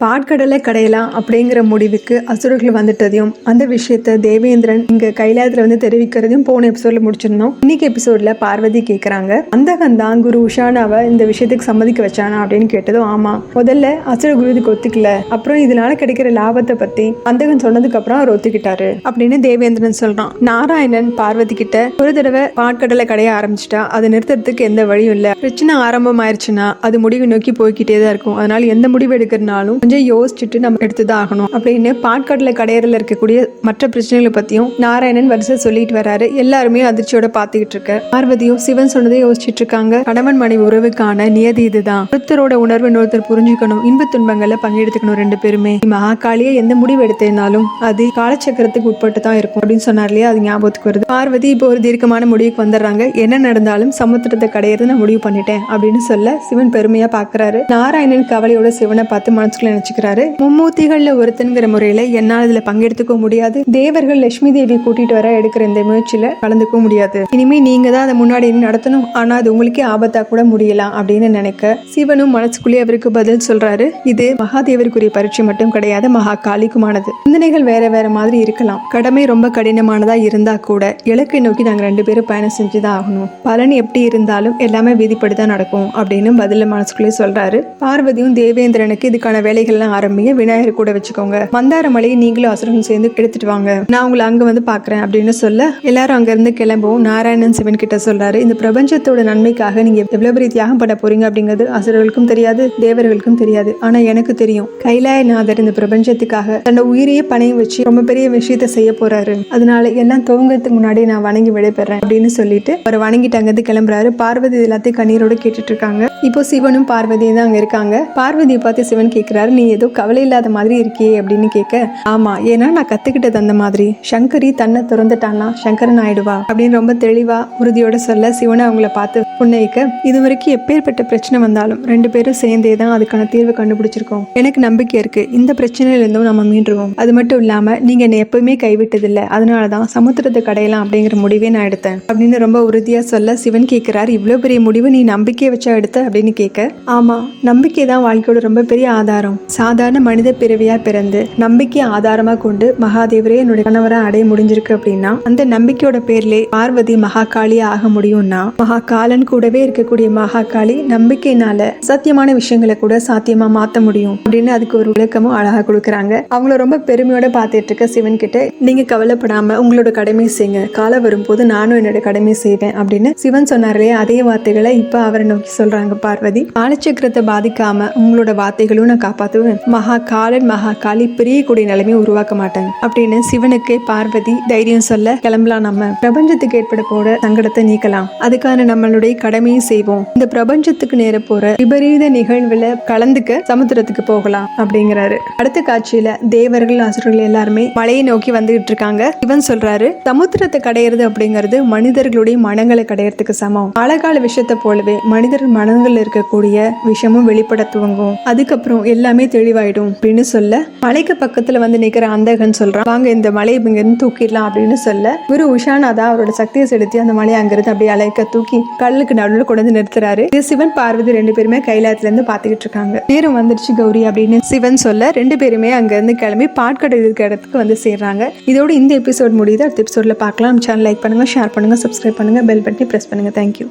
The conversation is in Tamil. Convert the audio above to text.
பாட்கடலை கடையலாம் அப்படிங்கிற முடிவுக்கு அசுரர்கள் வந்துட்டதையும் அந்த விஷயத்த தேவேந்திரன் இங்க கைலாயத்துல தெரிவிக்கிறதையும் போன எபிசோட்ல முடிச்சிருந்தோம். இன்னைக்கு எபிசோட்ல பார்வதி கேக்குறாங்க, அந்தகன் தான் குரு உஷானாவை இந்த விஷயத்துக்கு சம்மதிக்க வச்சானா அப்படின்னு கேட்டதும் ஆமா, முதல்ல அசுர குரு இதுக்கு ஒத்துக்கல, அப்புறம் இதனால கிடைக்கிற லாபத்தை பத்தி அந்தகன் சொன்னதுக்கு அப்புறம் அவர் ஒத்துக்கிட்டாரு அப்படின்னு தேவேந்திரன் சொல்றான். நாராயணன் பார்வதி கிட்ட ஒரு தடவை பாட்கடலை கடைய ஆரம்பிச்சுட்டா அதை நிறுத்துறதுக்கு எந்த வழியும் இல்ல, பிரச்சனை ஆரம்பம் ஆயிடுச்சுன்னா அது முடிவு நோக்கி போய்கிட்டே தான் இருக்கும், அதனால எந்த முடிவு எடுக்கிறனாலும் கொஞ்சம் யோசிச்சுட்டு நம்ம எடுத்துதான் ஆகணும் அப்படின்னு பாட்கடலை கடையறல இருக்கக்கூடிய மற்ற பிரச்சனைகளை பத்தியும் நாராயணன் வரிசை சொல்லிட்டு வராரு. எல்லாருமே அதிர்ச்சியோட பாத்துக்கிட்டு இருக்க பார்வதியும் சிவன் சொன்னதை யோசிச்சுட்டு இருக்காங்க. கணவன் மனைவி உறவுக்கான நியதி இதுதான், ஒருத்தரோட உணர்வு இன்னொருத்தர் புரிஞ்சுக்கணும், இன்ப துன்பங்கள்ல பங்கெடுத்துக்கணும் ரெண்டு பேருமே. மகாகாளியே எந்த முடிவு எடுத்தேனாலும் அது காலச்சக்கரத்துக்கு உட்பட்டு தான் இருக்கும் அப்படின்னு சொன்னார் இல்லையா, அது ஞாபகத்துக்கு வருது. பார்வதி இப்போ ஒரு தீர்க்கமான முடிவுக்கு வந்துடுறாங்க. என்ன நடந்தாலும் சமுத்திரத்தை கடையிறது நான் முடிவு பண்ணிட்டேன் அப்படின்னு சொல்ல சிவன் பெருமையா பாக்குறாரு. நாராயணன் கவலையோட சிவனை பார்த்து மனசுக்குள்ள நினைச்சுக்கிறாரு, மும்மூர்த்திகள்ல ஒருத்தன்கிற முறையில என்னால் இதுல பங்கெடுத்துக்க முடியாது, தேவர்கள் லட்சுமி தேவி கூட்டிட்டு வர எடுக்கிற இந்த முயற்சியில கலந்துக்க முடியாது, இனிமே நீங்க தான் அதை முன்னாடி நடத்தணும், ஆனா அது உங்களுக்கே ஆபத்தா கூட முடியலாம் அப்படின்னு நினைக்க சிவனும் மனசுக்குள்ளே அவருக்கு பதில் சொல்றாரு. இது மகாதேவருக்குரிய பரீட்சை மட்டும் கிடையாது, மகா காளிக்குமானது. சிந்தனைகள் வேற வேற மாதிரி இருக்கலாம், கடமை ரொம்ப கடினமானதா இருந்தா கூட இலக்கை நோக்கி நாங்க ரெண்டு பேரும் பயணம் செஞ்சுதான் ஆகணும், பலன் எப்படி இருந்தாலும் எல்லாமே விதிப்படிதான் நடக்கும் அப்படின்னு பதில மனசுக்குள்ளே சொல்றாரு. பார்வதியும் தேவேந்திரனுக்கு இதுக்கான வேலைகள்லாம் ஆரம்பிங்க, விநாயகர் கூட வச்சுக்கோங்க, மந்தார மலையை நீங்களும் அசுரன் சேர்ந்து எடுத்துட்டு வாங்க, நான் உங்களை அங்க வந்து பாக்குறேன் அப்படின்னு சொல்ல எல்லாரும் அங்க இருந்து கிளம்பவும் நாராயணன் சிவன் கிட்ட சொல்றாரு, இந்த பிரபஞ்சத்தோட நன்மைக்காக நீங்க எவ்வளவு பெரிய தியாகம் பண்ண போறீங்க அப்படிங்கிறது அசுரர்களுக்கும் தெரியாது, தேவர்களுக்கும் தெரியாது, ஆனா எனக்கு தெரியும். கைலாயநாதர் இந்த பிரபஞ்சத்துக்காக தன்னோட உயிரையே பணையம் வச்சு ரொம்ப பெரிய விஷயத்த செய்ய போறாரு, அதனால எல்லாம் துவங்கறதுக்கு முன்னாடி நான் வணங்கி விடைபெறேன் அப்படின்னு சொல்லிட்டு அவர் வணங்கிட்டு அங்கிருந்து கிளம்புறாரு. பார்வதி எல்லாத்தையும் கண்ணீரோட கேட்டுட்டு இருக்காங்க. இப்போ சிவனும் பார்வதியும் தான் அங்க இருக்காங்க. பார்வதியை பார்த்து சிவன் கேட்கிறாரு, நீ ஏதோ கவலை இல்லாத மாதிரி இருக்கியே அப்படின்னு கேட்க, ஆமா, ஏன்னா நான் கத்துக்கிட்டது அந்த மாதிரி, சங்கரி தன்னை திறந்துட்டான்னா சங்கரன் ஆயிடுவா அப்படின்னு ரொம்ப தெளிவா உறுதியோட சொல்ல சிவனை அவங்கள பார்த்து புன்னயிக்க, இது வரைக்கும் எப்பேற்பட்ட பிரச்சனை வந்தாலும் ரெண்டு பேரும் சேர்ந்தே தான் அதுக்கான தீர்வு கண்டுபிடிச்சிருக்கோம், எனக்கு நம்பிக்கை இருக்கு, இந்த பிரச்சனையில இருந்தும் நம்ம மீண்டுருவோம், அது மட்டும் இல்லாம நீங்க என்னை எப்பவுமே கைவிட்டதில்லை, அதனாலதான் சமுத்திரத்தை கடையலாம் அப்படிங்கிற முடிவே நான் எடுத்தேன் அப்படின்னு ரொம்ப உறுதியா சொல்ல சிவன் கேட்கிறாரு, இவ்வளவு பெரிய முடிவு நீ நம்பிக்கையை வச்சா எடுத்த அப்படின்னு கேட்க, ஆமா, நம்பிக்கை தான் வாழ்க்கையோட ரொம்ப பெரிய ஆதாரம், சாதாரண மனித பிறவியா பிறந்து நம்பிக்கையை ஆதாரமா கொண்டு மகாதேவரே என்னுடைய கணவரா அடைய முடிஞ்சிருக்கு அப்படின்னா அந்த நம்பிக்கையோட பேர்லே பார்வதி மகாகாளியா ஆக முடியும்னா மகாகாலன் கூடவே இருக்கக்கூடிய மகாகாளி நம்பிக்கையினால சத்தியமான விஷயங்களை கூட சாத்தியமா மாத்த முடியும் அப்படின்னு அதுக்கு ஒரு விளக்கமும் அழகா கொடுக்குறாங்க. அவங்கள ரொம்ப பெருமையோட பார்த்துட்டு இருக்க சிவன் கிட்ட, நீங்க கவலைப்படாம உங்களோட கடமையை செய்யுங்க, காலம் வரும்போது நானும் என்னோட கடமையை செய்வேன் அப்படின்னு சிவன் சொன்னார்களே அதே வார்த்தைகளை இப்ப அவரை நோக்கி சொல்றாங்க பார்வதி. காலச்சக்கரத்தை பாதிக்காம உங்களோட வார்த்தைகளும் நான் காப்பாத்துவேன், மகாகாலன் மகாகாளி பெரிய கூடிய நிலைமையை உருவாக்க மாட்டாங்க அப்படின்னு சிவனுக்கு பார்வதி தைரியம் சொல்ல, கிளம்பலாம், நம்ம பிரபஞ்சத்துக்கு ஏற்பட போற சங்கடத்தை நீக்கலாம், அதுக்கான நம்மளுடைய கடமையை செய்வோம், இந்த பிரபஞ்சத்துக்கு நேர போற விபரீத நிகழ்வுல கலந்துக்க சமுத்திரத்துக்கு போகலாம் அப்படிங்கிறாரு. அடுத்த காட்சியில தேவர்கள் அசுரர்கள் எல்லாருமே மலையை நோக்கி வந்துகிட்டு இருக்காங்க. சிவன் சொல்றாரு, சமுத்திரத்தை கடையிறது அப்படிங்கிறது மனிதர்களுடைய மனங்களை கடையறதுக்கு சமம், அழகால விஷயத்தை போலவே மனிதர் மனங்கள் இருக்கக்கூடிய விஷயமும் வெளிப்பட துவங்கும், அதுக்கப்புறம் எல்லாமே தெளிவாயிடும் அப்படின்னு சொல்ல மலைக்கு பக்கத்துல வந்து நிக்கிற அந்தகன் சொல்றான், வாங்க இந்த மலையை இங்க இருந்து தூக்கிடலாம் அப்படின்னு சொல்ல குரு உஷானாதா அவரோட சக்தியை செலுத்தி அந்த மலையை அங்கிருந்து அப்படியே அலைக்க தூக்கி கடலுக்கு நடுவில் கொண்டு வந்து நிறுத்துறாரு. இது சிவன் பார்வதி ரெண்டு பேருமே கைலாயத்துல இருந்து பாத்துக்கிட்டு இருக்காங்க. நேரம் வந்துருச்சு கௌரி அப்படின்னு சிவன் சொல்ல ரெண்டு பேருமே அங்க இருந்து கிளம்பி பாட்கடல் இருக்கிற இடத்துக்கு வந்து சேர்றாங்க. இதோட இந்த எபிசோட் முடியுது. அடுத்த எபிசோட்ல பார்க்கலாம். சேனல் லைக் பண்ணுங்க, ஷேர் பண்ணுங்க, சப்ஸ்கிரைப் பண்ணுங்க, பெல் பட்டனை பிரஸ் பண்ணுங்க. தேங்க்யூ.